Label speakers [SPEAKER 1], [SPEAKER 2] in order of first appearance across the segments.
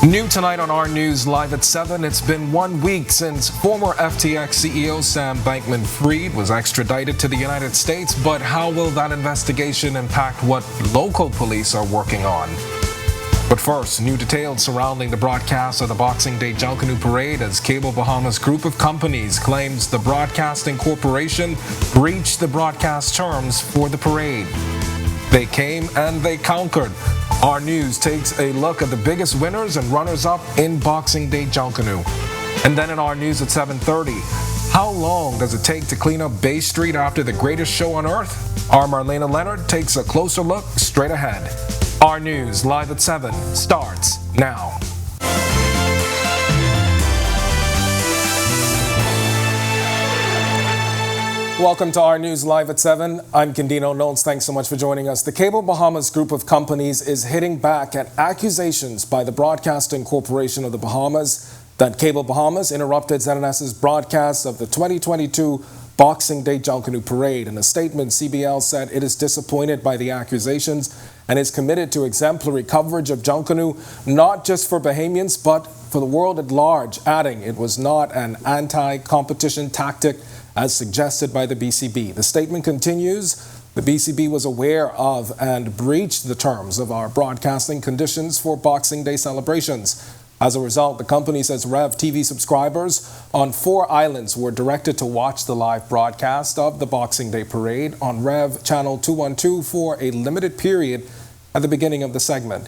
[SPEAKER 1] New tonight on our news live at 7, it's been 1 week since former FTX CEO Sam Bankman-Fried was extradited to the United States, but how will that investigation impact what local police are working on? But first, new details surrounding the broadcast of the Boxing Day Junkanoo Parade as Cable Bahamas group of companies claims the Broadcasting Corporation breached the broadcast terms for the parade. They came and they conquered. Our News takes a look at the biggest winners and runners-up in Boxing Day Junkanoo. And then in Our News at 7:30, how long does it take to clean up Bay Street after the greatest show on earth? Our Marlena Leonard takes a closer look straight ahead. Our News live at 7 starts now. Welcome to Our News Live at 7. I'm Candino Knowles. Thanks so much for joining us. The Cable Bahamas group of companies is hitting back at accusations by the Broadcasting Corporation of the Bahamas that Cable Bahamas interrupted ZNS's broadcast of the 2022 Boxing Day Junkanoo Parade. In a statement, CBL said it is disappointed by the accusations and is committed to exemplary coverage of Junkanoo, not just for Bahamians, but for the world at large, adding it was not an anti-competition tactic as suggested by the BCB. The statement continues, the BCB was aware of and breached the terms of our broadcasting conditions for Boxing Day celebrations. As a result, the company says Rev TV subscribers on 4 islands were directed to watch the live broadcast of the Boxing Day Parade on Rev Channel 212 for a limited period at the beginning of the segment.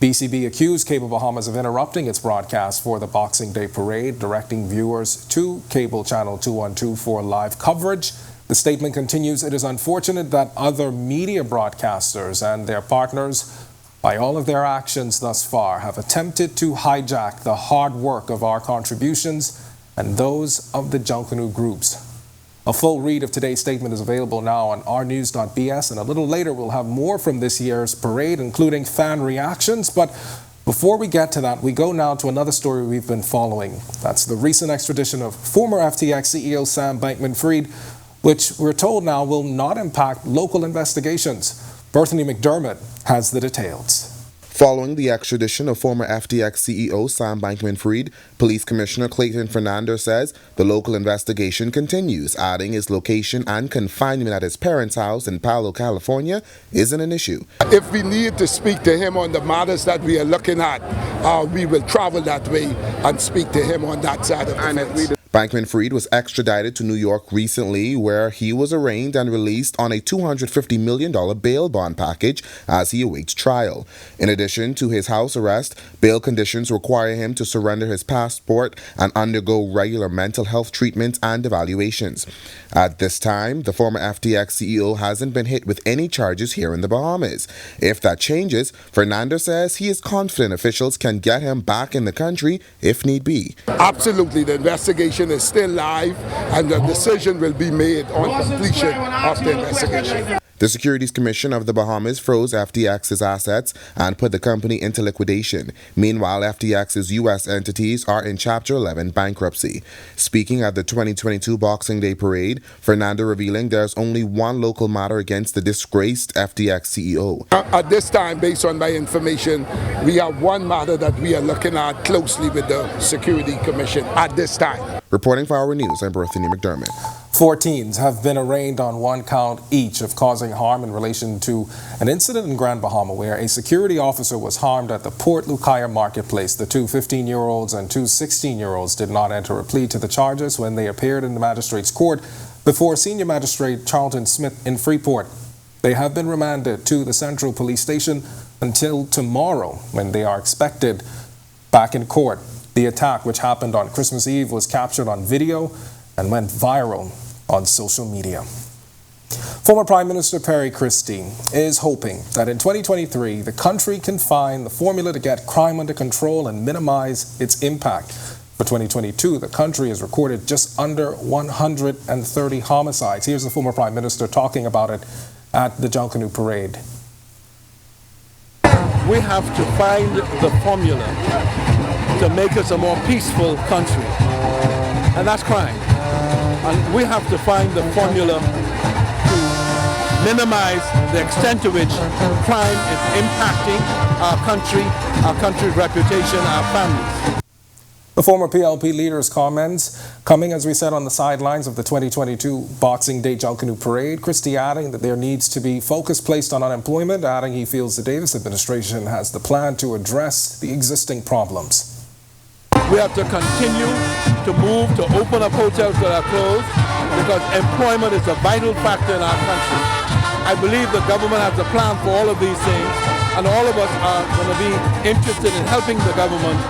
[SPEAKER 1] BCB accused Cable Bahamas of interrupting its broadcast for the Boxing Day Parade, directing viewers to Cable Channel 212 for live coverage. The statement continues, it is unfortunate that other media broadcasters and their partners, by all of their actions thus far, have attempted to hijack the hard work of our contributions and those of the Junkanoo groups. A full read of today's statement is available now on ournews.bs, and a little later we'll have more from this year's parade, including fan reactions. But before we get to that, we go now to another story we've been following. That's the recent extradition of former FTX CEO Sam Bankman-Fried, which we're told now will not impact local investigations. Berthany McDermott has the details.
[SPEAKER 2] Following the extradition of former FTX CEO Sam Bankman-Fried, Police Commissioner Clayton Fernandez says the local investigation continues, adding his location and confinement at his parents' house in Palo, California isn't an issue.
[SPEAKER 3] If we need to speak to him on the matters that we are looking at, we will travel that way and speak to him on that side of the fence.
[SPEAKER 2] Bankman-Fried was extradited to New York recently, where he was arraigned and released on a $250 million bail bond package as he awaits trial. In addition to his house arrest, bail conditions require him to surrender his passport and undergo regular mental health treatment and evaluations. At this time, the former FTX CEO hasn't been hit with any charges here in the Bahamas. If that changes, Fernando says he is confident officials can get him back in the country if need be.
[SPEAKER 3] Absolutely, the investigation is still live and the decision will be made on completion of the investigation.
[SPEAKER 2] The Securities Commission of the Bahamas froze FTX's assets and put the company into liquidation. Meanwhile, FTX's U.S. entities are in Chapter 11 bankruptcy. Speaking at the 2022 Boxing Day Parade, Fernando revealing there's only one local matter against the disgraced FTX CEO.
[SPEAKER 3] At this time, based on my information, we have one matter that we are looking at closely with the Security Commission at this time.
[SPEAKER 2] Reporting for Our News, I'm Berthany McDermott.
[SPEAKER 1] 4 teens have been arraigned on 1 count each of causing harm in relation to an incident in Grand Bahama where a security officer was harmed at the Port Lucaya marketplace. The 2 15-year-olds and 2 16-year-olds did not enter a plea to the charges when they appeared in the magistrate's court before Senior Magistrate Charlton Smith in Freeport. They have been remanded to the Central Police Station until tomorrow, when they are expected back in court. The attack, which happened on Christmas Eve, was captured on video and went viral on social media. Former Prime Minister Perry Christie is hoping that in 2023, the country can find the formula to get crime under control and minimize its impact. For 2022, the country has recorded just under 130 homicides. Here's the former Prime Minister talking about it at the Junkanoo Parade.
[SPEAKER 4] We have to find the formula to make us a more peaceful country, and that's crime. And we have to find the formula to minimize the extent to which crime is impacting our country, our country's reputation, our families.
[SPEAKER 1] The former PLP leader's comments coming, as we said, on the sidelines of the 2022 Boxing Day Junkanoo Parade. Christie adding that there needs to be focus placed on unemployment, adding he feels the Davis administration has the plan to address the existing problems.
[SPEAKER 4] We have to continue to move to open up hotels that are closed because employment is a vital factor in our country. I believe the government has a plan for all of these things, and all of us are going to be interested in helping the government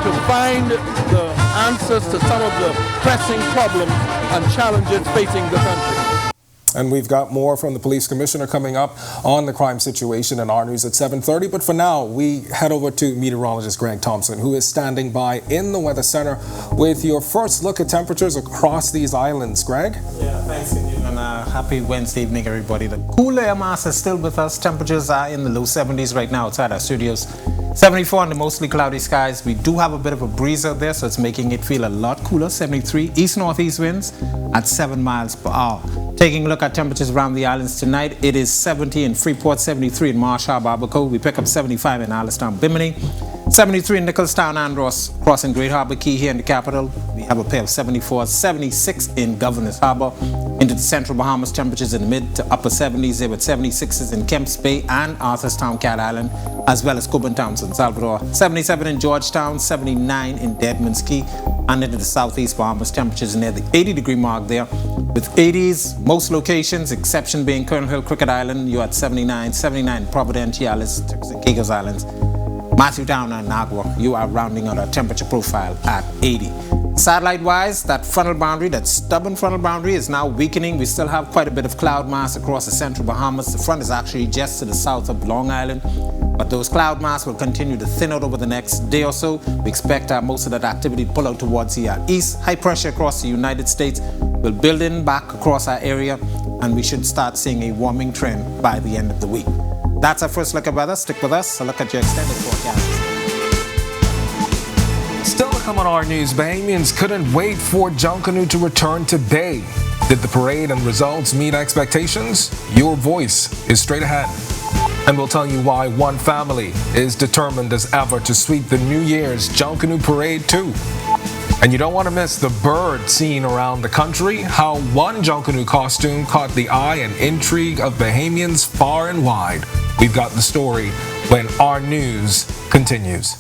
[SPEAKER 4] to find the answers to some of the pressing problems and challenges facing the country.
[SPEAKER 1] And we've got more from the police commissioner coming up on the crime situation in our news at 7:30. But for now, we head over to meteorologist Greg Thompson, who is standing by in the Weather Center with your first look at temperatures across these islands. Greg?
[SPEAKER 5] Yeah, thanks, and happy Wednesday evening, everybody. The cool air mass is still with us. Temperatures are in the low 70s right now outside our studios. 74 on the mostly cloudy skies. We do have a bit of a breeze out there, so it's making it feel a lot cooler. 73 east-northeast winds at 7 miles per hour. Taking a look at temperatures around the islands tonight, it is 70 in Freeport, 73 in Marsh Harbor, Abaco. We pick up 75 in Alistown, Bimini, 73 in Nicholstown, Andros, crossing Great Harbor Key here in the capital. We have a pair of 74, 76 in Governor's Harbor. Into the central Bahamas, temperatures in the mid to upper 70s there with 76s in Kemps Bay and Arthurstown, Cat Island, as well as Coburn Town, San Salvador. 77 in Georgetown, 79 in Deadman's Key, and into the southeast Bahamas, temperatures near the 80-degree mark there, with 80s most locations, exception being Colonel Hill, Cricket Island. You're at 79, 79 Providenciales, Turks and Caicos Islands. Matthew Town and Nagua, you are rounding out our temperature profile at 80. Satellite-wise, that frontal boundary, that stubborn frontal boundary is now weakening. We still have quite a bit of cloud mass across the central Bahamas. The front is actually just to the south of Long Island, but those cloud mass will continue to thin out over the next day or so. We expect most of that activity to pull out towards the east. High pressure across the United States will build in back across our area, and we should start seeing a warming trend by the end of the week. That's our first look at weather. Stick with us. A look at your extended forecast.
[SPEAKER 1] Still to come on our news, Bahamians couldn't wait for Junkanoo to return today. Did the parade and results meet expectations? Your voice is straight ahead. And we'll tell you why one family is determined as ever to sweep the New Year's Junkanoo Parade too. And you don't want to miss the bird seen around the country, how one Junkanoo costume caught the eye and intrigue of Bahamians far and wide. We've got the story when our news continues.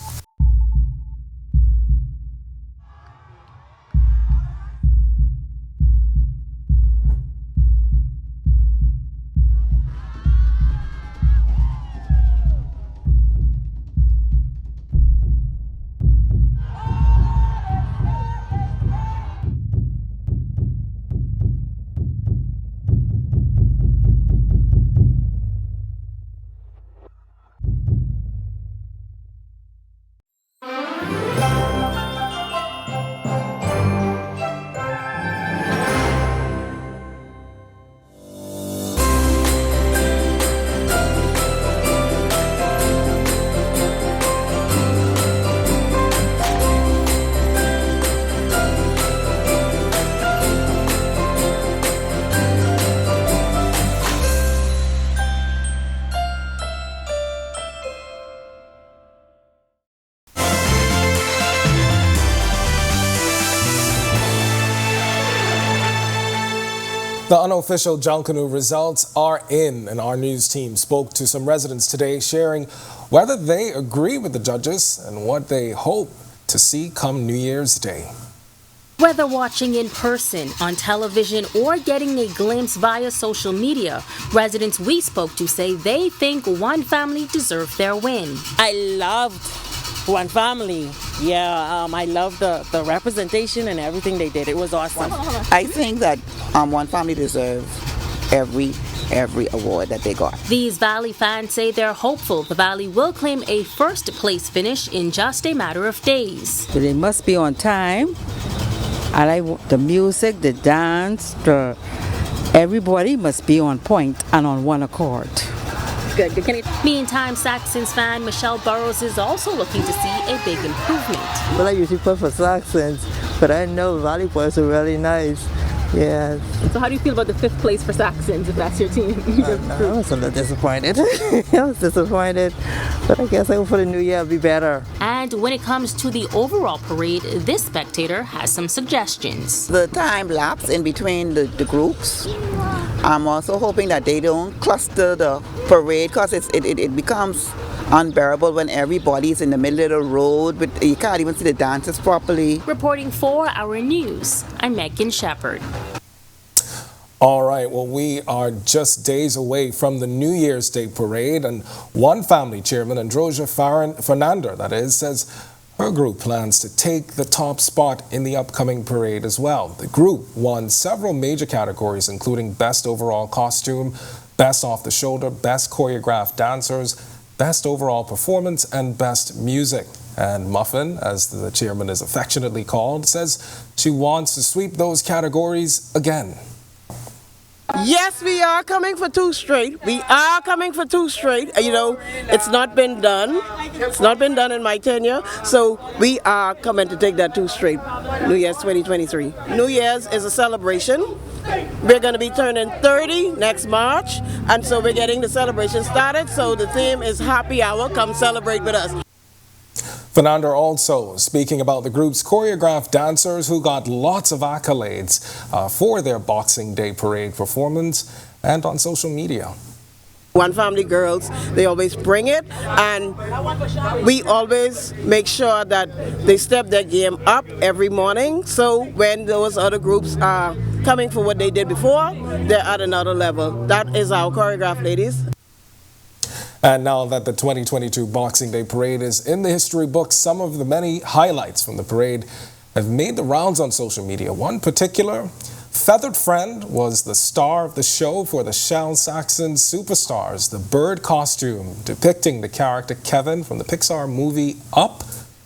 [SPEAKER 1] The unofficial Junkanoo results are in, and our news team spoke to some residents today, sharing whether they agree with the judges and what they hope to see come New Year's Day.
[SPEAKER 6] Whether watching in person, on television, or getting a glimpse via social media, residents we spoke to say they think one family deserved their win.
[SPEAKER 7] I loved One Family. Yeah, I loved the representation and everything they did. It was awesome.
[SPEAKER 8] I think that One Family deserves every award that they got.
[SPEAKER 6] These Valley fans say they're hopeful the Valley will claim a first place finish in just a matter of days.
[SPEAKER 9] But it must be on time. I like the music, the dance, everybody must be on point and on one accord.
[SPEAKER 6] Good. Meantime, Saxons fan Michelle Burrows is also looking to see a big improvement.
[SPEAKER 10] Well, I usually put for Saxons, but I know Valley boys are really nice. Yes.
[SPEAKER 11] So how do you feel about the 5th place for Saxons, if that's your team?
[SPEAKER 10] I was a little disappointed. I was disappointed. But I guess I hope for the new year it'll be better.
[SPEAKER 6] And when it comes to the overall parade, this spectator has some suggestions.
[SPEAKER 8] The time lapse in between the groups. I'm also hoping that they don't cluster the parade because it becomes unbearable when everybody's in the middle of the road, but you can't even see the dancers properly.
[SPEAKER 6] Reporting for Our News, I'm Megan Shepard.
[SPEAKER 1] All right, well, we are just days away from the New Year's Day parade, and one family chairman, Androsia Fernanda, that is, says her group plans to take the top spot in the upcoming parade as well. The group won several major categories, including Best Overall Costume, Best Off the Shoulder, Best Choreographed Dancers, Best Overall Performance, and Best Music. And Muffin, as the chairman is affectionately called, says she wants to sweep those categories again.
[SPEAKER 12] Yes, we are coming for 2 straight. We are coming for 2 straight. You know, it's not been done. It's not been done in my tenure. So we are coming to take that 2 straight. New Year's 2023. New Year's is a celebration. We're going to be turning 30 next March. And so we're getting the celebration started. So the theme is Happy Hour. Come celebrate with us.
[SPEAKER 1] Fernanda also speaking about the group's choreographed dancers who got lots of accolades for their Boxing Day parade performance and on social media.
[SPEAKER 12] One Family girls, they always bring it, and we always make sure that they step their game up every morning. So when those other groups are coming for what they did before, they're at another level. That is our choreographed ladies.
[SPEAKER 1] And now that the 2022 Boxing Day parade is in the history books, some of the many highlights from the parade have made the rounds on social media. One particular, Feathered Friend, was the star of the show for the Shell Saxon Superstars. The bird costume depicting the character Kevin from the Pixar movie Up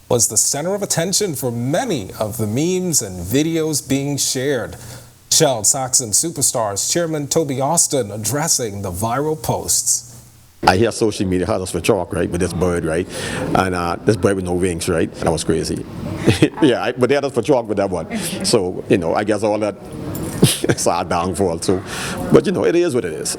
[SPEAKER 1] was the center of attention for many of the memes and videos being shared. Shell Saxon Superstars chairman Toby Austin addressing the viral posts.
[SPEAKER 13] I hear social media had us for chalk, right, with this bird, right, and this bird with no wings, right, that was crazy. Yeah, but they had us for chalk with that one. So, you know, I guess all that is our downfall too. But, you know, it is what it is.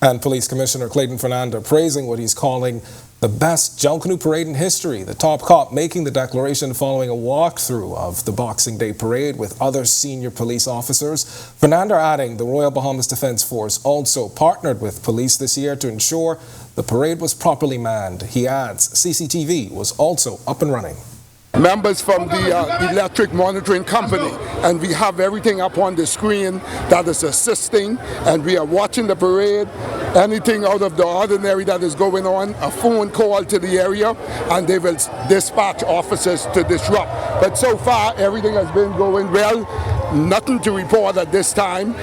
[SPEAKER 1] And Police Commissioner Clayton Fernanda praising what he's calling the best Junkanoo parade in history. The top cop making the declaration following a walkthrough of the Boxing Day parade with other senior police officers. Fernanda adding the Royal Bahamas Defence Force also partnered with police this year to ensure the parade was properly manned. He adds CCTV was also up and running.
[SPEAKER 3] Members from the electric monitoring company, and we have everything up on the screen that is assisting, and we are watching the parade. Anything out of the ordinary that is going on, a phone call to the area, and they will dispatch officers to disrupt. But so far everything has been going well. Nothing to report at this time.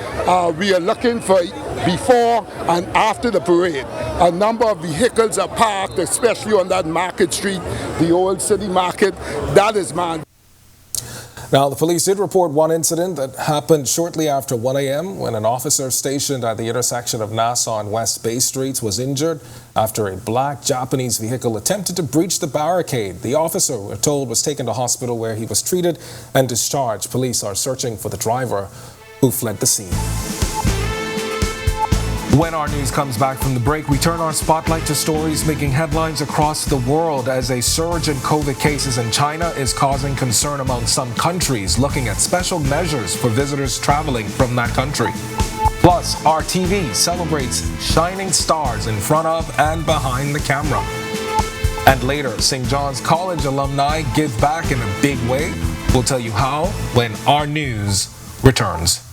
[SPEAKER 3] We are looking for before and after the parade. A number of vehicles are parked, especially on that Market Street, the old city market. That is manned.
[SPEAKER 1] Now, the police did report one incident that happened shortly after 1 a.m. when an officer stationed at the intersection of Nassau and West Bay Streets was injured after a black Japanese vehicle attempted to breach the barricade. The officer, we're told, was taken to hospital where he was treated and discharged. Police are searching for the driver who fled the scene. When our news comes back from the break, we turn our spotlight to stories making headlines across the world as a surge in COVID cases in China is causing concern among some countries, looking at special measures for visitors traveling from that country. Plus, our TV celebrates shining stars in front of and behind the camera. And later, St. John's College alumni give back in a big way. We'll tell you how when our news returns.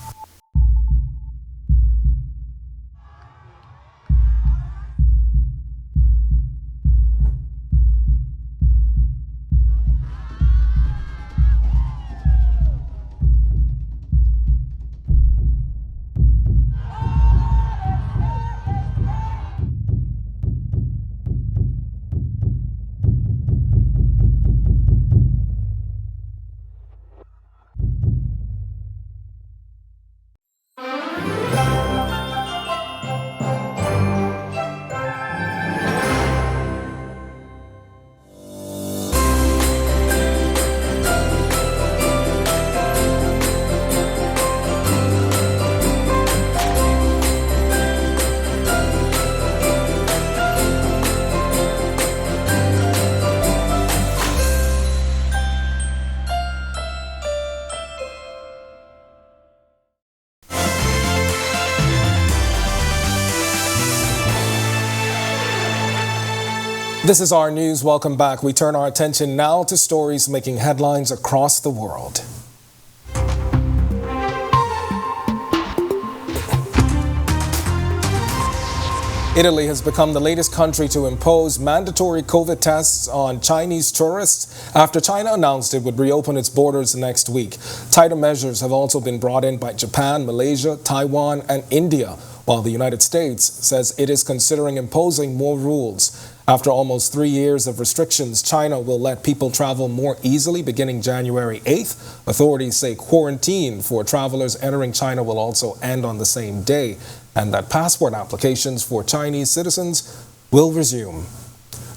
[SPEAKER 1] This is our news. Welcome back. We turn our attention now to stories making headlines across the world. Italy has become the latest country to impose mandatory COVID tests on Chinese tourists after China announced it would reopen its borders next week. Tighter measures have also been brought in by Japan, Malaysia, Taiwan, and India, while the United States says it is considering imposing more rules. After almost 3 years of restrictions, China will let people travel more easily beginning January 8th. Authorities say quarantine for travelers entering China will also end on the same day, and that passport applications for Chinese citizens will resume.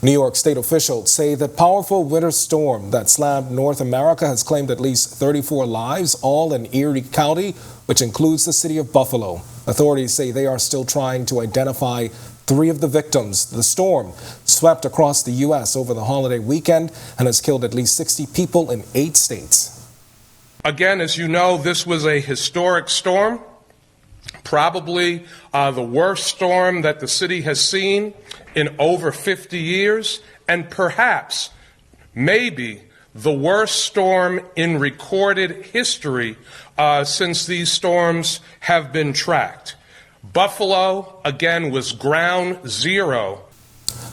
[SPEAKER 1] New York state officials say the powerful winter storm that slammed North America has claimed at least 34 lives, all in Erie County, which includes the city of Buffalo. Authorities say they are still trying to identify 3 of the victims. The storm swept across the U.S. over the holiday weekend and has killed at least 60 people in 8 states.
[SPEAKER 14] Again, as you know, this was a historic storm, probably the worst storm that the city has seen in over 50 years, and perhaps, maybe, the worst storm in recorded history since these storms have been tracked. Buffalo, again, was ground zero.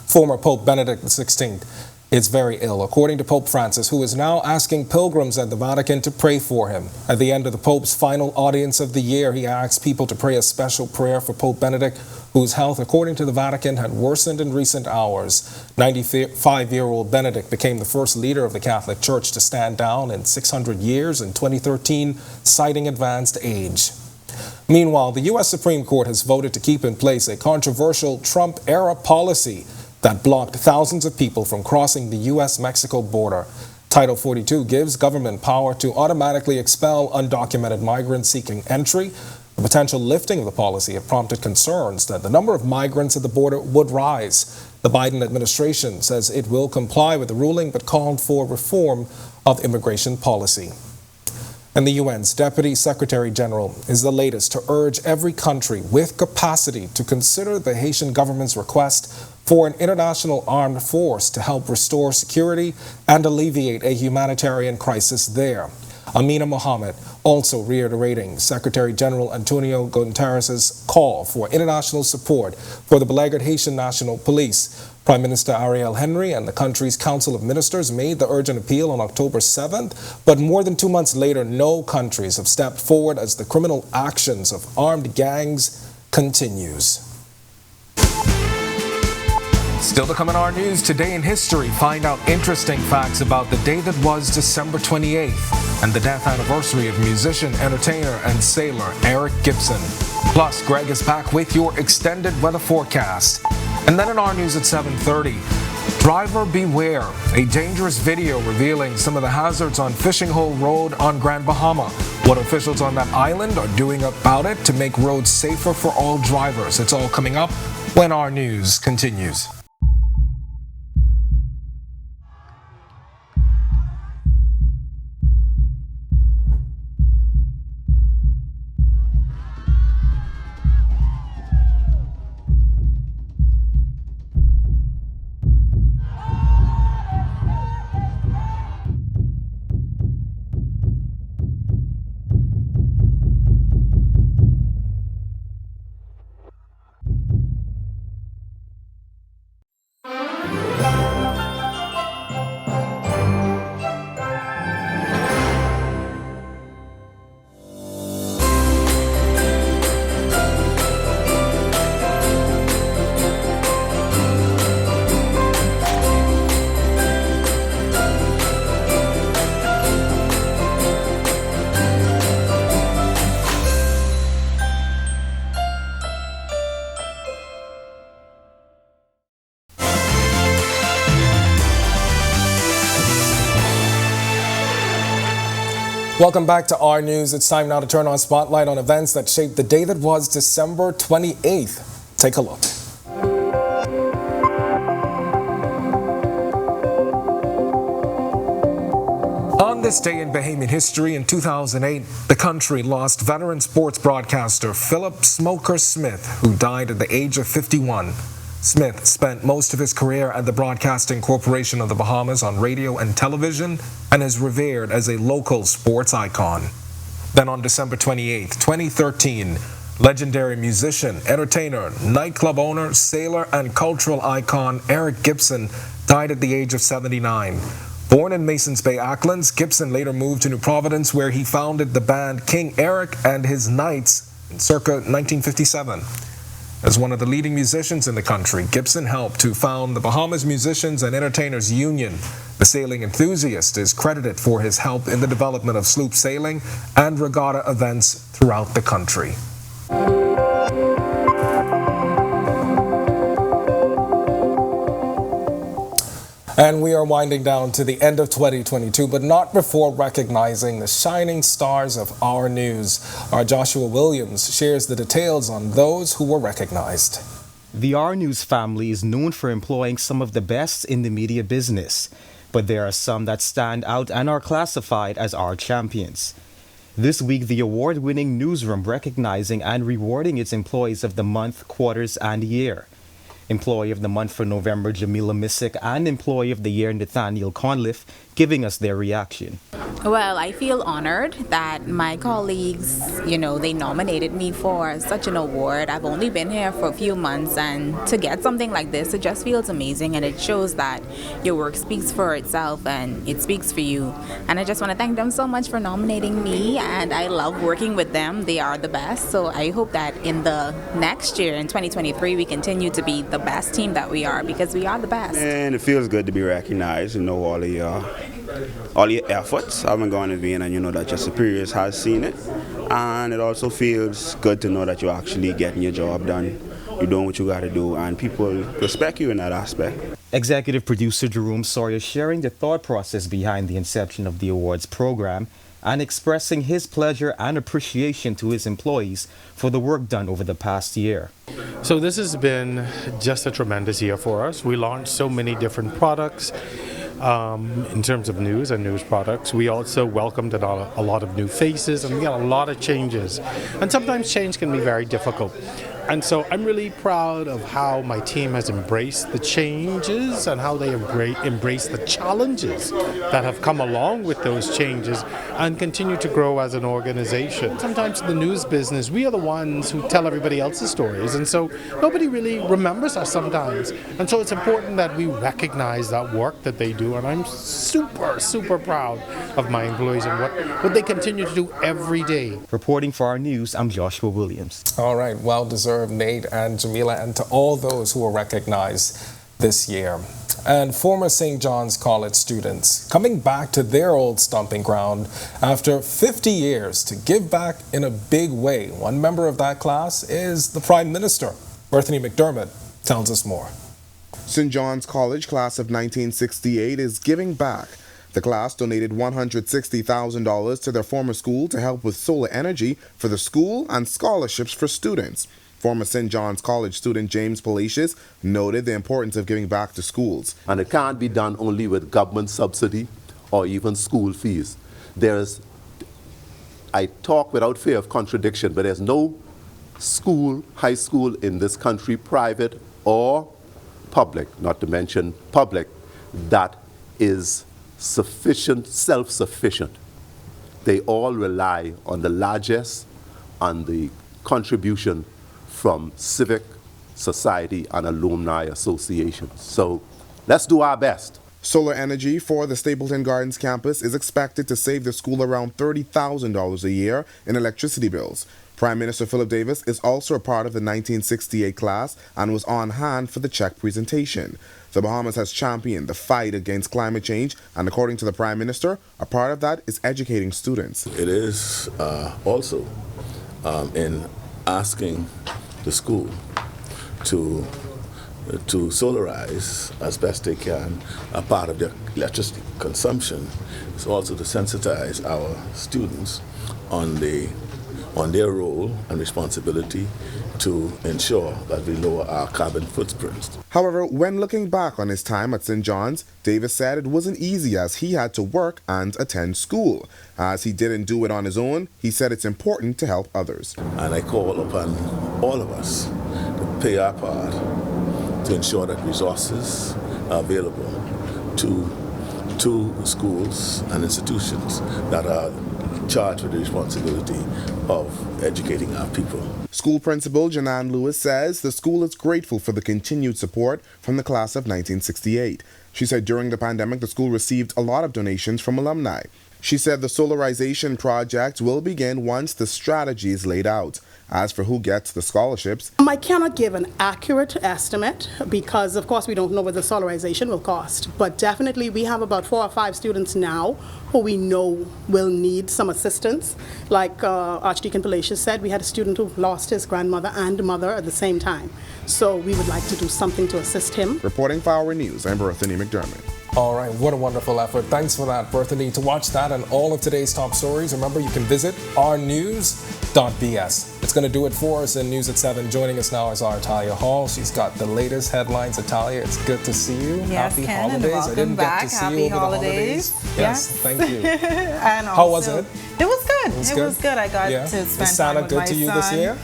[SPEAKER 1] Former Pope Benedict XVI is very ill, according to Pope Francis, who is now asking pilgrims at the Vatican to pray for him. At the end of the Pope's final audience of the year, he asked people to pray a special prayer for Pope Benedict, whose health, according to the Vatican, had worsened in recent hours. 95-year-old Benedict became the first leader of the Catholic Church to stand down in 600 years in 2013, citing advanced age. Meanwhile, the U.S. Supreme Court has voted to keep in place a controversial Trump-era policy that blocked thousands of people from crossing the U.S.-Mexico border. Title 42 gives government power to automatically expel undocumented migrants seeking entry. The potential lifting of the policy had prompted concerns that the number of migrants at the border would rise. The Biden administration says it will comply with the ruling, but called for reform of immigration policy. And the UN's Deputy Secretary General is the latest to urge every country with capacity to consider the Haitian government's request for an international armed force to help restore security and alleviate a humanitarian crisis there. Amina Mohammed also reiterating Secretary General Antonio Guterres' call for international support for the beleaguered Haitian National Police. Prime Minister Ariel Henry and the country's Council of Ministers made the urgent appeal on October 7th, but more than 2 months later, no countries have stepped forward as the criminal actions of armed gangs continues. Still to come in our news, today in history, find out interesting facts about the day that was December 28th and the death anniversary of musician, entertainer, and sailor Eric Gibson. Plus, Greg is back with your extended weather forecast. And then in our news at 7:30, driver beware, a dangerous video revealing some of the hazards on Fishing Hole Road on Grand Bahama. What officials on that island are doing about it to make roads safer for all drivers. It's all coming up when our news continues. Welcome back to our news. It's time now to turn our spotlight on events that shaped the day that was December 28th. Take a look. On this day in Bahamian history in 2008, the country lost veteran sports broadcaster Philip "Smoker" Smith, who died at the age of 51. Smith spent most of his career at the Broadcasting Corporation of the Bahamas on radio and television and is revered as a local sports icon. Then on December 28, 2013, legendary musician, entertainer, nightclub owner, sailor, and cultural icon Eric Gibson died at the age of 79. Born in Masons Bay, Acklands, Gibson later moved to New Providence, where he founded the band King Eric and his Knights in circa 1957. As one of the leading musicians in the country, Gibson helped to found the Bahamas Musicians and Entertainers Union. The sailing enthusiast is credited for his help in the development of sloop sailing and regatta events throughout the country. And we are winding down to the end of 2022, but not before recognizing the shining stars of our news. Our Joshua Williams shares the details on those who were recognized.
[SPEAKER 15] The Our News family is known for employing some of the best in the media business, but there are some that stand out and are classified as our champions. This week, the award-winning newsroom recognizing and rewarding its employees of the month, quarters, and year. Employee of the Month for November, Jamila Missick, and Employee of the Year, Nathaniel Conliffe, giving us their reaction.
[SPEAKER 16] Well, I feel honored that my colleagues, they nominated me for such an award. I've only been here for a few months, and to get something like this, it just feels amazing, and it shows that your work speaks for itself and it speaks for you. And I just want to thank them so much for nominating me, and I love working with them. They are the best, so I hope that in the next year, in 2023, we continue to be the best team that we are, because we are the best.
[SPEAKER 17] And it feels good to be recognized, all your efforts haven't gone in vain, and that your superiors has seen it. And it also feels good to know that you're actually getting your job done. You're doing what you got to do, and people respect you in that aspect.
[SPEAKER 15] Executive producer Jerome Sawyer sharing the thought process behind the inception of the awards program and expressing his pleasure and appreciation to his employees for the work done over the past year.
[SPEAKER 18] So this has been just a tremendous year for us. We launched so many different products in terms of news and news products. We also welcomed a lot of new faces, and we got a lot of changes. And sometimes change can be very difficult. And so I'm really proud of how my team has embraced the changes and how they have embraced the challenges that have come along with those changes and continue to grow as an organization. Sometimes in the news business, we are the ones who tell everybody else's stories, and so nobody really remembers us sometimes. And so it's important that we recognize that work that they do, and I'm super, super proud of my employees and what they continue to do every day.
[SPEAKER 15] Reporting for Our News, I'm Joshua Williams.
[SPEAKER 1] All right, well deserved, Nate and Jamila, and to all those who were recognized this year. And former St. John's College students coming back to their old stomping ground after 50 years to give back in a big way. One member of that class is the Prime Minister. Berthany McDermott tells us more.
[SPEAKER 2] St. John's College class of 1968 is giving back. The class donated $160,000 to their former school to help with solar energy for the school and scholarships for students. Former St. John's College student James Palacios noted the importance of giving back to schools.
[SPEAKER 19] And it can't be done only with government subsidy or even school fees. I talk without fear of contradiction, but there's no school, high school in this country, private or public, not to mention public, that is sufficient, self-sufficient. They all rely on the largesse and the contribution from civic society and alumni associations. So let's do our best.
[SPEAKER 2] Solar energy for the Stapleton Gardens campus is expected to save the school around $30,000 a year in electricity bills. Prime Minister Philip Davis is also a part of the 1968 class and was on hand for the check presentation. The Bahamas has championed the fight against climate change, and according to the Prime Minister, a part of that is educating students.
[SPEAKER 20] It is also in asking the school to solarize as best they can a part of their electricity consumption. It's also to sensitize our students on their role and responsibility to ensure that we lower our carbon footprints.
[SPEAKER 2] However, when looking back on his time at St. John's, Davis said it wasn't easy as he had to work and attend school. As he didn't do it on his own, he said it's important to help others.
[SPEAKER 20] And I call upon all of us to play our part to ensure that resources are available to schools and institutions that are charged with the responsibility of educating our people.
[SPEAKER 2] School principal Janan Lewis says the school is grateful for the continued support from the class of 1968. She said during the pandemic, the school received a lot of donations from alumni. She said the solarization project will begin once the strategy is laid out. As for who gets the scholarships,
[SPEAKER 21] I cannot give an accurate estimate because, of course, we don't know what the solarization will cost. But definitely we have about 4 or 5 students now who we know will need some assistance. Like Archdeacon Palacios said, we had a student who lost his grandmother and mother at the same time. So we would like to do something to assist him.
[SPEAKER 2] Reporting for Our News, I'm Berthany McDermott.
[SPEAKER 1] All right, what a wonderful effort. Thanks for that, Berthany. To watch that and all of today's top stories, remember you can visit ournews.bs. It's going to do it for us in News at 7. Joining us now is our Talia Hall. She's got the latest headlines. Talia, it's good to see you.
[SPEAKER 22] Yes,
[SPEAKER 1] Happy
[SPEAKER 22] Ken,
[SPEAKER 1] holidays.
[SPEAKER 22] welcome
[SPEAKER 1] I didn't
[SPEAKER 22] back.
[SPEAKER 1] get to see
[SPEAKER 22] Happy
[SPEAKER 1] you over
[SPEAKER 22] holidays.
[SPEAKER 1] the holidays. Yes, thank you.
[SPEAKER 22] And also,
[SPEAKER 1] how was it?
[SPEAKER 22] It was good.
[SPEAKER 1] It
[SPEAKER 22] was good. I got to spend
[SPEAKER 1] Is Santa
[SPEAKER 22] time with
[SPEAKER 1] good
[SPEAKER 22] my
[SPEAKER 1] to you
[SPEAKER 22] son.
[SPEAKER 1] this year?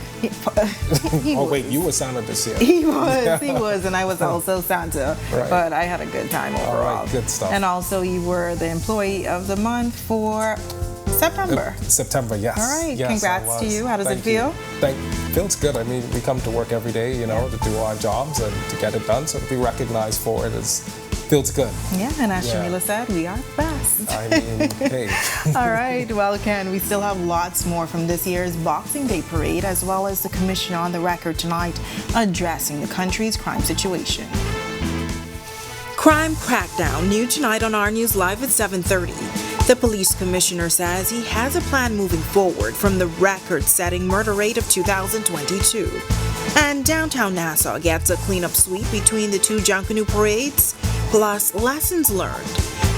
[SPEAKER 22] He
[SPEAKER 1] oh,
[SPEAKER 22] was.
[SPEAKER 1] wait, you were Santa this year.
[SPEAKER 22] He was, and I was also Santa.
[SPEAKER 1] Right.
[SPEAKER 22] But I had a good time overall.
[SPEAKER 1] All right, good stuff.
[SPEAKER 22] And also, you were the Employee of the Month for September.
[SPEAKER 1] September, yes.
[SPEAKER 22] All right,
[SPEAKER 1] yes,
[SPEAKER 22] congrats to you. How does it feel?
[SPEAKER 1] Feels good. I mean, we come to work every day, to do our jobs and to get it done. So to be recognized for it feels good.
[SPEAKER 22] Yeah, and as Shamila said, we are the best.
[SPEAKER 1] I mean, hey.
[SPEAKER 22] All right, well, Ken, we still have lots more from this year's Boxing Day parade, as well as the commissioner on the record tonight addressing the country's crime situation. Crime crackdown, new tonight on Our News Live at 7:30. The police commissioner says he has a plan moving forward from the record-setting murder rate of 2022. And downtown Nassau gets a cleanup sweep between the 2 Junkanoo parades, plus lessons learned.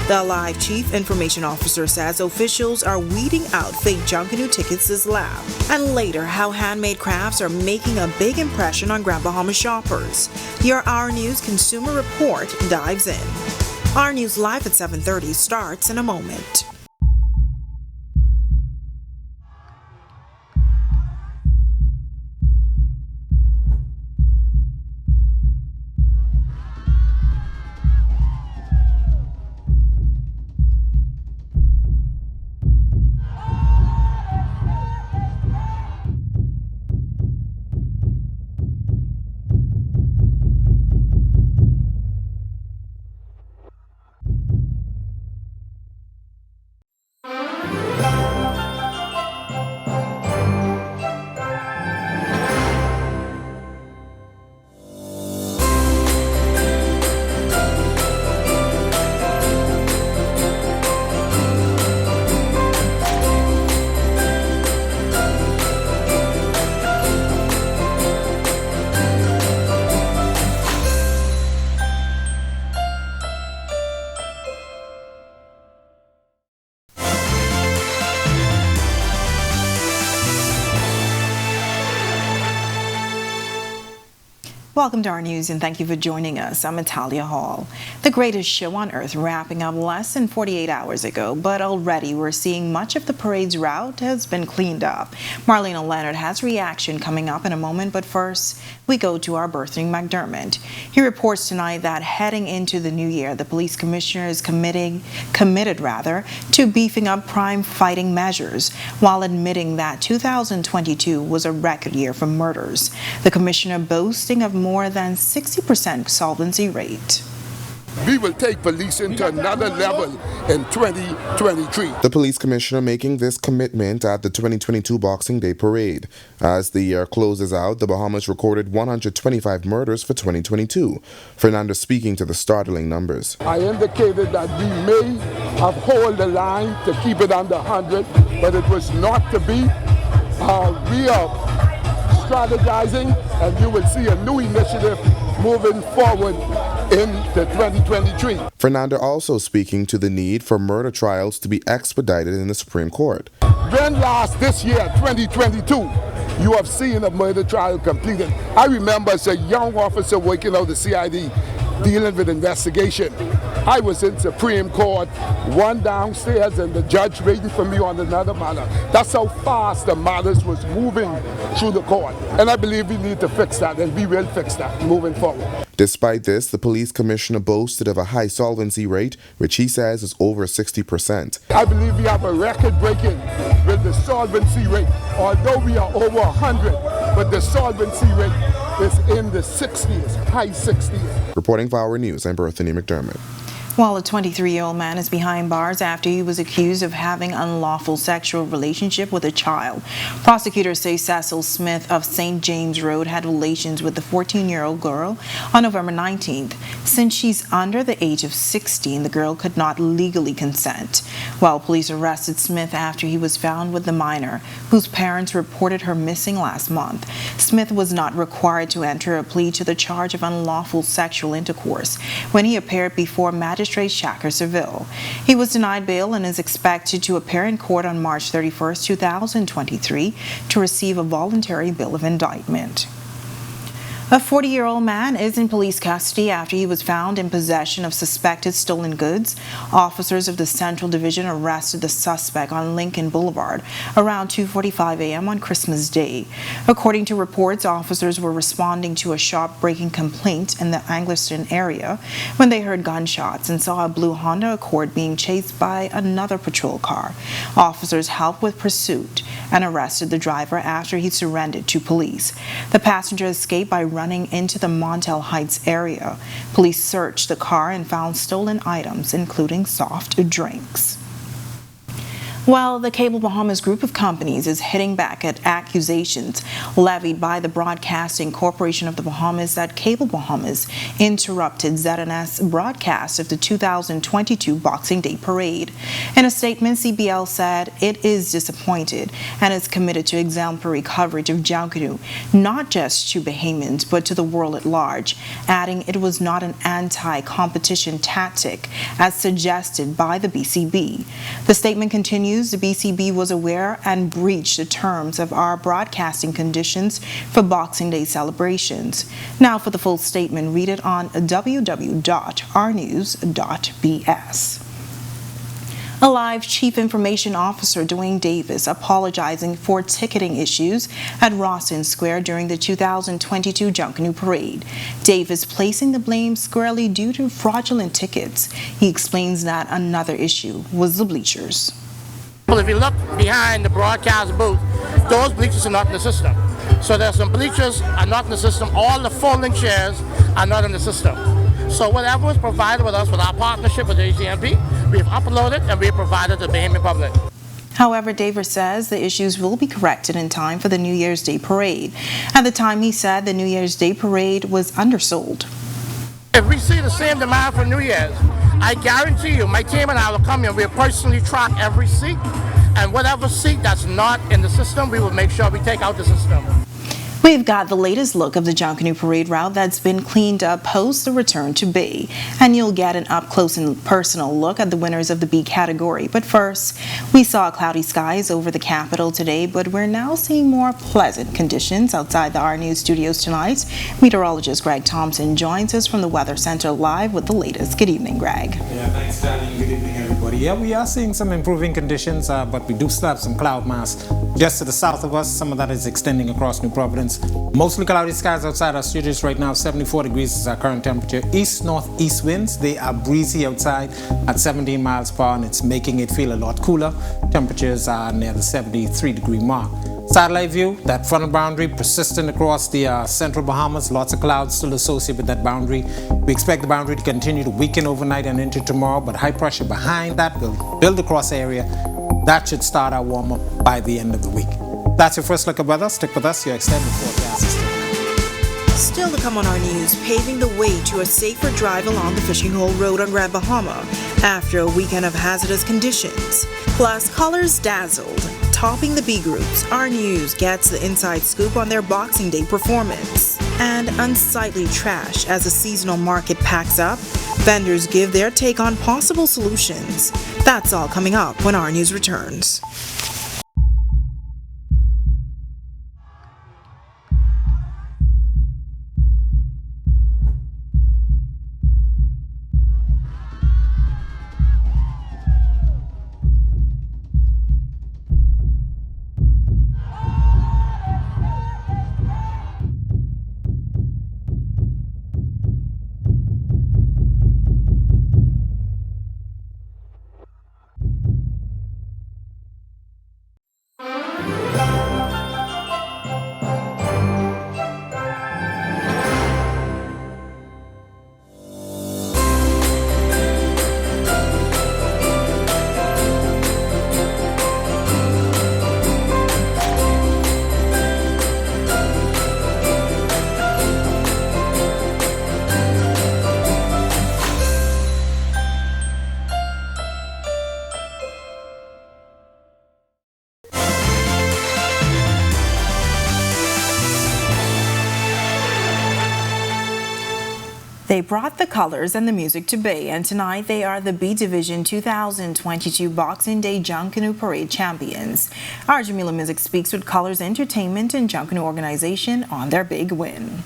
[SPEAKER 22] The Live Chief Information Officer says officials are weeding out fake Junkanoo tickets this lab. And later, how handmade crafts are making a big impression on Grand Bahamas shoppers. Your Our News Consumer Report dives in. Our News Live at 7:30 starts in a moment. Welcome to Our News and thank you for joining us. I'm Talia Hall. The greatest show on earth wrapping up less than 48 hours ago, but already we're seeing much of the parade's route has been cleaned up. Marlena Leonard has reaction coming up in a moment, but first we go to our Berthany McDermott. He reports tonight that heading into the new year, the police commissioner is committed to beefing up crime fighting measures while admitting that 2022 was a record year for murders. The commissioner boasting of more than 60% solvency rate.
[SPEAKER 3] We will take policing to another level in 2023.
[SPEAKER 2] The police commissioner making this commitment at the 2022 Boxing Day parade. As the year closes out, the Bahamas recorded 125 murders for 2022. Fernando speaking to the startling numbers.
[SPEAKER 3] I indicated that we may have held the line to keep it under 100, but it was not to be. We are strategizing, and you will see a new initiative moving forward into 2023.
[SPEAKER 2] Fernando also speaking to the need for murder trials to be expedited in the Supreme Court.
[SPEAKER 3] When last this year, 2022, you have seen a murder trial completed. I remember as a young officer working out the CID, dealing with investigation. I was in Supreme Court, one downstairs, and the judge waiting for me on another matter. That's how fast the matters was moving through the court. And I believe we need to fix that, and we will fix that moving forward.
[SPEAKER 2] Despite this, the police commissioner boasted of a high solvency rate, which he says is over 60%.
[SPEAKER 3] I believe we have a record-breaking with the solvency rate, although we are over 100, but the solvency rate is in the 60s, high 60s.
[SPEAKER 2] Reporting for Our News, I'm Berthany McDermott.
[SPEAKER 22] While a 23-year-old man is behind bars after he was accused of having unlawful sexual relationship with a child. Prosecutors say Cecil Smith of St. James Road had relations with the 14-year-old girl on November 19th. Since she's under the age of 16, the girl could not legally consent. While police arrested Smith after he was found with the minor, whose parents reported her missing last month. Smith was not required to enter a plea to the charge of unlawful sexual intercourse when he appeared before Magistrate Shaker Seville. He was denied bail and is expected to appear in court on March 31, 2023 to receive a voluntary bill of indictment. A 40-year-old man is in police custody after he was found in possession of suspected stolen goods. Officers of the Central Division arrested the suspect on Lincoln Boulevard around 2:45 a.m. on Christmas Day. According to reports, officers were responding to a shop-breaking complaint in the Anglerston area when they heard gunshots and saw a blue Honda Accord being chased by another patrol car. Officers helped with pursuit and arrested the driver after he surrendered to police. The passenger escaped by running into the Montel Heights area. Police searched the car and found stolen items, including soft drinks. Well, the Cable Bahamas group of companies is hitting back at accusations levied by the Broadcasting Corporation of the Bahamas that Cable Bahamas interrupted ZNS broadcast of the 2022 Boxing Day parade. In a statement, CBL said it is disappointed and is committed to exemplary coverage of Junkanoo, not just to Bahamians but to the world at large, adding it was not an anti-competition tactic as suggested by the BCB. The statement continues, the BCB was aware and breached the terms of our broadcasting conditions for Boxing Day celebrations. Now for the full statement, read it on www.ournews.bs. Alive Chief Information Officer Dwayne Davis apologizing for ticketing issues at Rawson Square during the 2022 Junkanoo Parade. Davis placing the blame squarely due to fraudulent tickets. He explains that another issue was the bleachers.
[SPEAKER 4] Well, if you look behind the broadcast booth, those bleachers are not in the system. So there's some bleachers are not in the system. All the folding chairs are not in the system. So whatever was provided with us with our partnership with ACNP, we've uploaded and we've provided to the Bahamian public.
[SPEAKER 22] However, Davis says the issues will be corrected in time for the New Year's Day parade. At the time, he said the New Year's Day parade was undersold.
[SPEAKER 4] If we see the same demand for New Year's, I guarantee you my team and I will come in, we'll personally track every seat, and whatever seat that's not in the system, we will make sure we take out the system.
[SPEAKER 22] We've got the latest look of the Junkanoo Parade route that's been cleaned up post the return to Bay, and you'll get an up-close and personal look at the winners of the B category. But first, we saw cloudy skies over the capital today, but we're now seeing more pleasant conditions outside the Our News studios tonight. Meteorologist Greg Thompson joins us from the Weather Center live with the latest. Good evening, Greg.
[SPEAKER 5] Yeah, thanks, Danny. Good evening, everybody. Yeah, we are seeing some improving conditions, but we do still have some cloud mass just to the south of us. Some of that is extending across New Providence. Mostly cloudy skies outside our studios right now. 74 degrees is our current temperature. East-northeast winds, they are breezy outside at 17 miles per hour, and it's making it feel a lot cooler. Temperatures are near the 73-degree mark. Satellite view, that frontal boundary persistent across the central Bahamas. Lots of clouds still associated with that boundary. We expect the boundary to continue to weaken overnight and into tomorrow, but high pressure behind that will build across the area. That should start our warm-up by the end of the week. That's your first look at weather. Stick with us, your extended forecast.
[SPEAKER 22] Still to come on Our News, paving the way to a safer drive along the Fishing Hole Road on Grand Bahama after a weekend of hazardous conditions. Plus, colors dazzled. Topping the B groups, Our News gets the inside scoop on their Boxing Day performance. And unsightly trash as the seasonal market packs up. Vendors give their take on possible solutions. That's all coming up when Our News returns. They brought the colors and the music to Bay, and tonight they are the B Division 2022 Boxing Day Junkanoo Parade champions. Our Jamila Mizik speaks with Colors Entertainment and Junkanoo organization on their big win.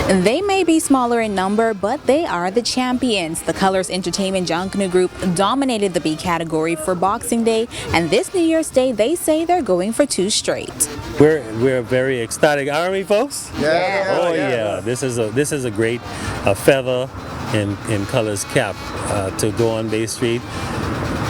[SPEAKER 16] They may be smaller in number, but they are the champions. The Colors Entertainment Junkanoo Group dominated the B category for Boxing Day, and this New Year's Day, they say they're going for 2 straight.
[SPEAKER 7] We're very ecstatic, aren't we, folks?
[SPEAKER 9] Yeah.
[SPEAKER 7] This is a great feather in Colors cap to go on Bay Street.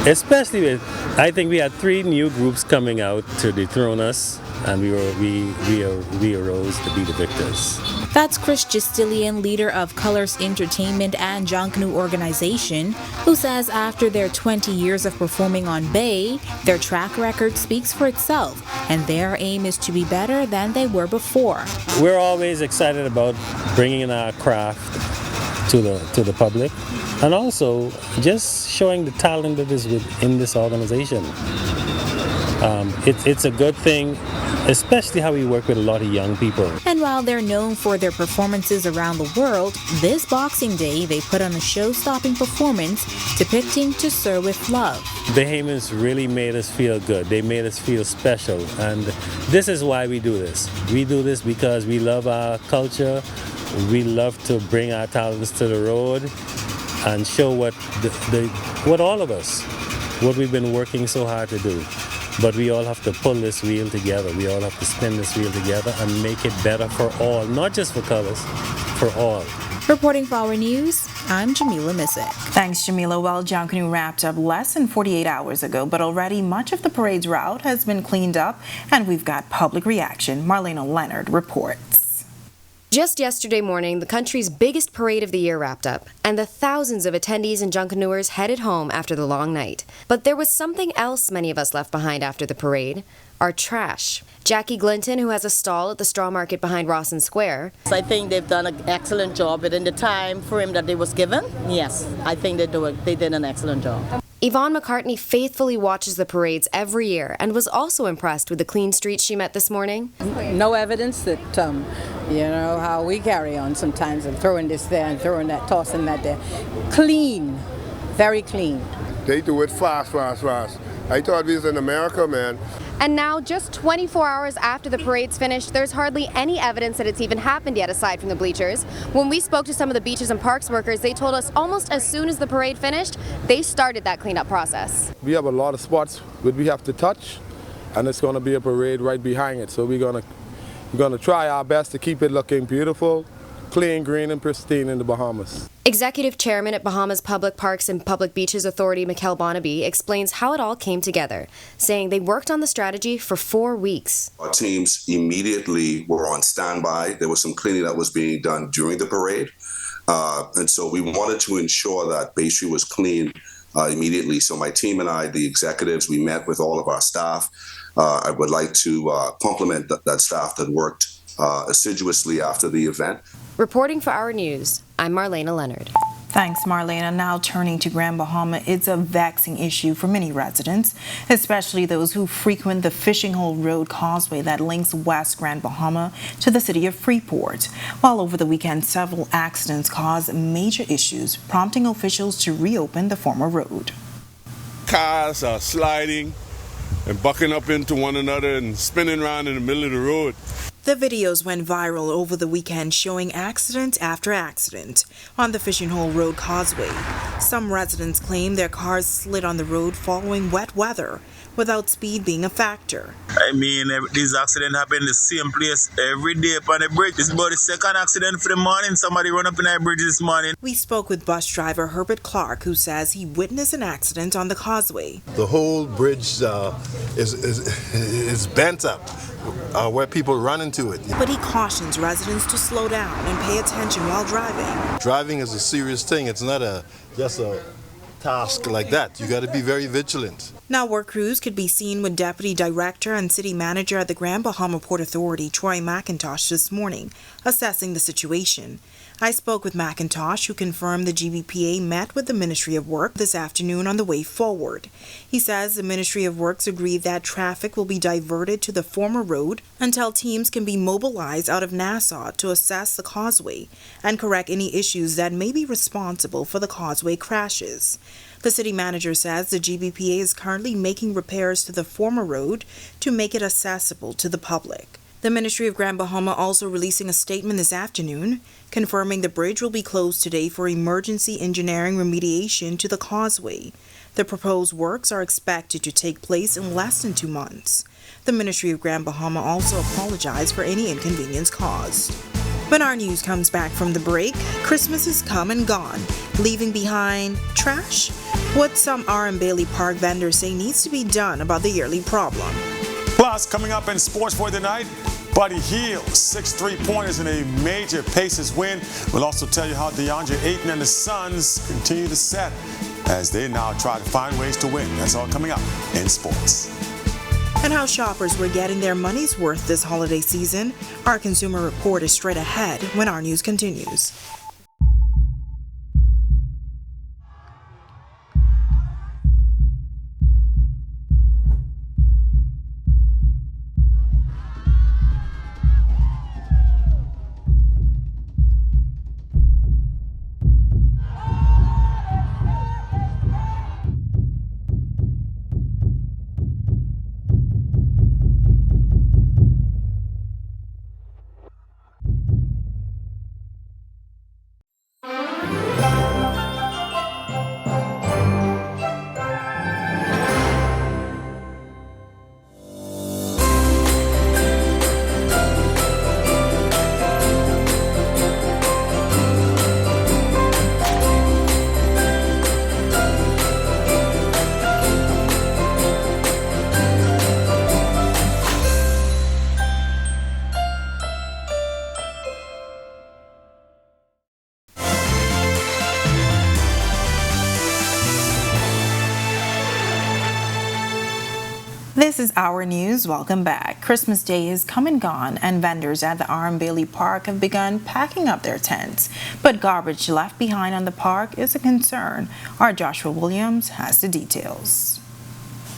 [SPEAKER 7] Especially with, I think we had 3 new groups coming out to dethrone us, and we arose to be the victors.
[SPEAKER 16] That's Chris Justilian, leader of Colors Entertainment and Junkanoo organization, who says after their 20 years of performing on Bay, their track record speaks for itself, and their aim is to be better than they were before.
[SPEAKER 7] We're always excited about bringing our craft to the public, and also just showing the talent that is within this organization. It's a good thing, especially how we work with a lot of young people.
[SPEAKER 16] And while they're known for their performances around the world, this Boxing Day they put on a show-stopping performance depicting To Serve With Love.
[SPEAKER 7] The Bahamas really made us feel good. They made us feel special, and this is why we do this. We do this because we love our culture. We love to bring our talents to the road and show what all of us, what we've been working so hard to do. But we all have to pull this wheel together. We all have to spin this wheel together and make it better for all, not just for Colors, for all.
[SPEAKER 16] Reporting for Our News, I'm Jamila Mizik.
[SPEAKER 22] Thanks, Jamila. Well, Junkanoo wrapped up less than 48 hours ago, but already much of the parade's route has been cleaned up, and we've got public reaction. Marlena Leonard reports.
[SPEAKER 23] Just yesterday morning, the country's biggest parade of the year wrapped up, and the thousands of attendees and Junkanooers headed home after the long night. But there was something else many of us left behind after the parade: our trash. Jackie Glinton, who has a stall at the Straw Market behind Rawson Square.
[SPEAKER 24] I think they've done an excellent job within the time frame that they was given. Yes, I think they did an excellent job.
[SPEAKER 23] Yvonne McCartney faithfully watches the parades every year and was also impressed with the clean streets she met this morning.
[SPEAKER 25] No evidence that, how we carry on sometimes and throwing this there and throwing that, tossing that there. Clean, very clean.
[SPEAKER 3] They do it fast. I thought we was in America, man.
[SPEAKER 23] And now, just 24 hours after the parade's finished, there's hardly any evidence that it's even happened yet aside from the bleachers. When we spoke to some of the beaches and parks workers, they told us almost as soon as the parade finished, they started that cleanup process.
[SPEAKER 26] We have a lot of spots that we have to touch, and it's going to be a parade right behind it. So we're going to try our best to keep it looking beautiful, clean, green, and pristine in the Bahamas.
[SPEAKER 23] Executive Chairman at Bahamas Public Parks and Public Beaches Authority, Mikkel Bonnaby, explains how it all came together, saying they worked on the strategy for 4 weeks.
[SPEAKER 27] Our teams immediately were on standby. There was some cleaning that was being done during the parade. And so we wanted to ensure that Bay Street was clean immediately. So my team and I, the executives, we met with all of our staff. I would like to compliment that staff that worked assiduously after the event.
[SPEAKER 23] Reporting for Our News, I'm Marlena Leonard.
[SPEAKER 22] Thanks, Marlena. Now turning to Grand Bahama, it's a vexing issue for many residents, especially those who frequent the Fishing Hole Road causeway that links West Grand Bahama to the city of Freeport. While over the weekend, several accidents caused major issues, prompting officials to reopen the former road.
[SPEAKER 28] Cars are sliding and bucking up into one another and spinning around in the middle of the road.
[SPEAKER 22] The videos went viral over the weekend showing accident after accident on the Fishing Hole Road causeway. Some residents claim their cars slid on the road following wet weather, without speed being a factor.
[SPEAKER 29] I mean, these accidents happen in the same place every day upon the bridge. This is about the second accident for the morning. Somebody run up in that bridge this morning.
[SPEAKER 22] We spoke with bus driver Herbert Clark, who says he witnessed an accident on the causeway.
[SPEAKER 30] The whole bridge is bent up. Where people run into it.
[SPEAKER 22] But he cautions residents to slow down and pay attention while driving.
[SPEAKER 30] Driving is a serious thing. It's not just a task like that. You got to be very vigilant.
[SPEAKER 22] Now work crews could be seen with Deputy Director and City Manager at the Grand Bahama Port Authority, Troy McIntosh, this morning, assessing the situation. I spoke with McIntosh, who confirmed the GBPA met with the Ministry of Work this afternoon on the way forward. He says the Ministry of Works agreed that traffic will be diverted to the former road until teams can be mobilized out of Nassau to assess the causeway and correct any issues that may be responsible for the causeway crashes. The city manager says the GBPA is currently making repairs to the former road to make it accessible to the public. The Ministry of Grand Bahama also releasing a statement this afternoon, confirming the bridge will be closed today for emergency engineering remediation to the causeway. The proposed works are expected to take place in less than 2 months. The Ministry of Grand Bahama also apologized for any inconvenience caused. When our news comes back from the break, Christmas has come and gone, leaving behind trash? What some Bailey Park vendors say needs to be done about the yearly problem.
[SPEAKER 6] Plus, coming up in sports for tonight, Buddy Hield, 6 3-pointers in a major Pacers win. We'll also tell you how DeAndre Ayton and the Suns continue to set as they now try to find ways to win. That's all coming up in sports.
[SPEAKER 22] And how shoppers were getting their money's worth this holiday season. Our consumer report is straight ahead when our news continues. This is Our News. Welcome back. Christmas Day is come and gone, and vendors at the Bailey Park have begun packing up their tents. But garbage left behind on the park is a concern. Our Joshua Williams has the details.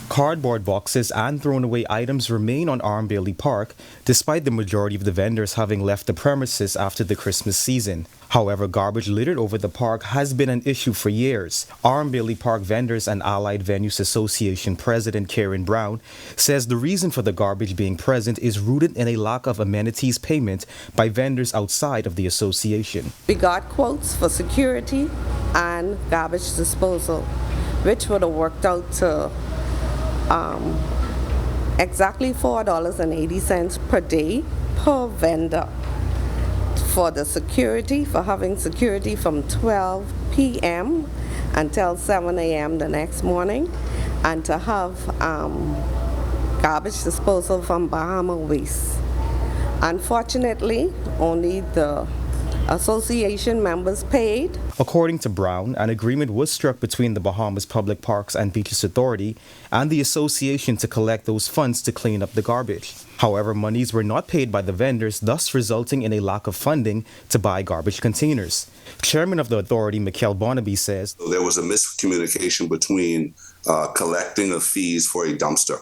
[SPEAKER 15] Cardboard boxes and thrown away items remain on Bailey Park, despite the majority of the vendors having left the premises after the Christmas season. However, garbage littered over the park has been an issue for years. Bailey Park Vendors and Allied Venues Association President Karen Brown says the reason for the garbage being present is rooted in a lack of amenities payment by vendors outside of the association.
[SPEAKER 8] We got quotes for security and garbage disposal, which would have worked out to exactly $4.80 per day per vendor for the security, for having security from 12 p.m. until 7 a.m. the next morning, and to have garbage disposal from Bahama Waste. Unfortunately, only the association members paid.
[SPEAKER 15] According to Brown, an agreement was struck between the Bahamas Public Parks and Beaches Authority and the association to collect those funds to clean up the garbage. However, monies were not paid by the vendors, thus resulting in a lack of funding to buy garbage containers. Chairman of the authority, Mikhail Barnaby, says
[SPEAKER 27] there was a miscommunication between collecting of fees for a dumpster.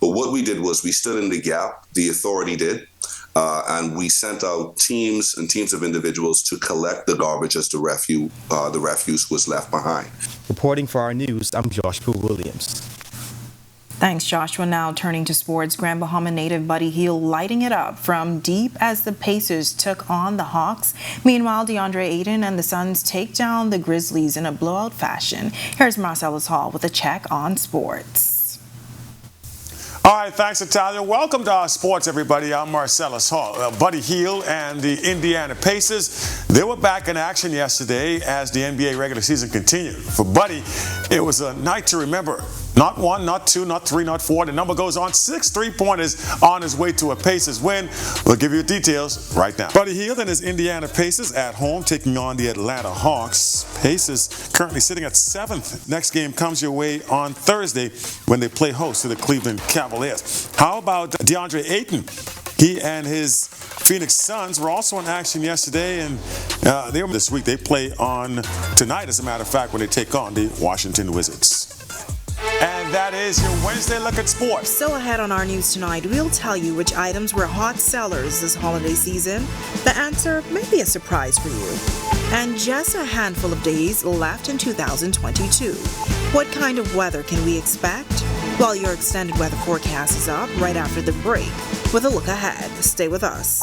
[SPEAKER 27] But what we did was we stood in the gap, the authority did, and we sent out teams of individuals to collect the garbage as the refuse was left behind.
[SPEAKER 15] Reporting for Our News, I'm Joshua Williams.
[SPEAKER 22] Thanks, Joshua. Now turning to sports, Grand Bahama native Buddy Hield lighting it up from deep as the Pacers took on the Hawks. Meanwhile, DeAndre Ayton and the Suns take down the Grizzlies in a blowout fashion. Here's Marcellus Hall with a check on sports.
[SPEAKER 6] All right, thanks, Natalia. Welcome to our sports, everybody. I'm Marcellus Hall. Buddy Hield and the Indiana Pacers, they were back in action yesterday as the NBA regular season continued. For Buddy, it was a night to remember. Not one, not two, not three, not four. The number goes on. 6 3-pointers on his way to a Pacers win. We'll give you the details right now. Buddy Hield and his Indiana Pacers at home taking on the Atlanta Hawks. Pacers currently sitting at 7th. Next game comes your way on Thursday when they play host to the Cleveland Cavaliers. How about DeAndre Ayton? He and his Phoenix Suns were also in action yesterday, and they were this week. They play on tonight, as a matter of fact, when they take on the Washington Wizards. And that is your Wednesday look at sports.
[SPEAKER 22] So ahead on our news tonight, we'll tell you which items were hot sellers this holiday season. The answer may be a surprise for you. And just a handful of days left in 2022. What kind of weather can we expect? Well, your extended weather forecast is up right after the break. With a look ahead, stay with us.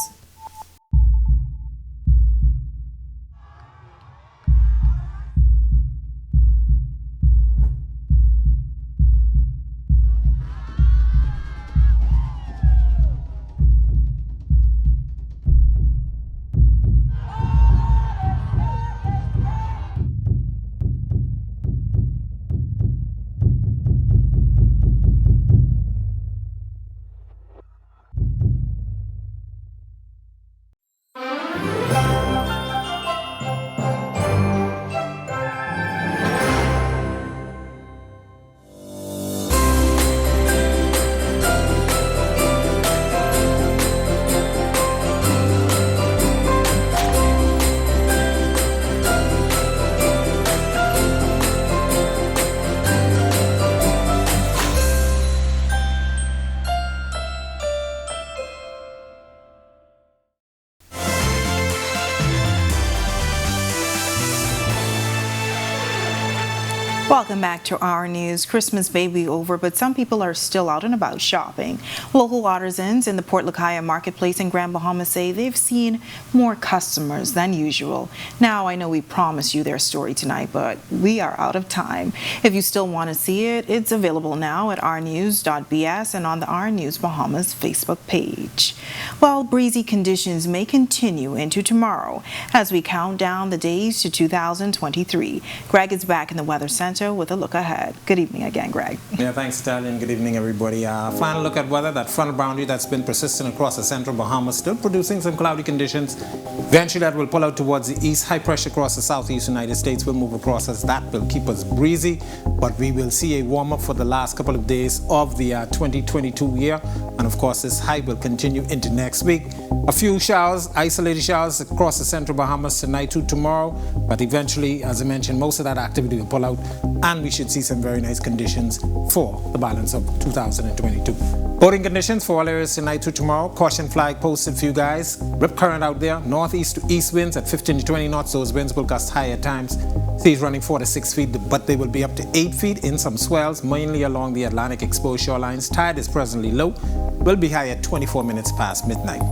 [SPEAKER 22] Welcome back to Our News. Christmas may be over, but some people are still out and about shopping. Local artisans in the Port Lacaya Marketplace in Grand Bahamas say they've seen more customers than usual. Now, I know we promised you their story tonight, but we are out of time. If you still want to see it, it's available now at ournews.bs and on the Our News Bahamas Facebook page. Well, breezy conditions may continue into tomorrow as we count down the days to 2023. Greg is back in the Weather Center with a look ahead. Good evening again, Greg.
[SPEAKER 5] Yeah, thanks, Stallion. Good evening, everybody. Final look at weather. That frontal boundary that's been persistent across the central Bahamas, still producing some cloudy conditions. Eventually, that will pull out towards the east. High pressure across the southeast United States will move across us. That will keep us breezy, but we will see a warm-up for the last couple of days of the 2022 year. And of course, this high will continue into next week. A few showers, isolated showers across the central Bahamas tonight to tomorrow, but eventually, as I mentioned, most of that activity will pull out, and we should see some very nice conditions for the balance of 2022. Boating conditions for all areas tonight to tomorrow. Caution flag posted for you guys. Rip current out there. Northeast to east winds at 15 to 20 knots. Those winds will gust high at times. Seas running 4 to 6 feet, but they will be up to 8 feet in some swells, mainly along the Atlantic exposed shorelines. Tide is presently low. Will be high at 24 minutes past midnight.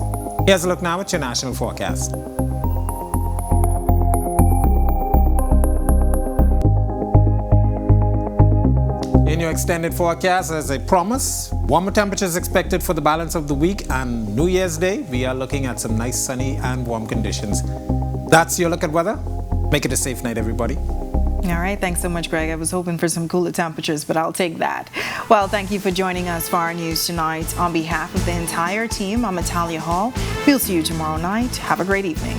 [SPEAKER 5] Here's a look now at your national forecast. In your extended forecast, as I promised, warmer temperatures expected for the balance of the week, and New Year's Day, we are looking at some nice sunny and warm conditions. That's your look at weather. Make it a safe night, everybody.
[SPEAKER 22] All right, thanks so much, Greg. I was hoping for some cooler temperatures, but I'll take that. Well, thank you for joining us for Our News tonight. On behalf of the entire team, I'm Natalia Hall. We'll see you tomorrow night. Have a great evening.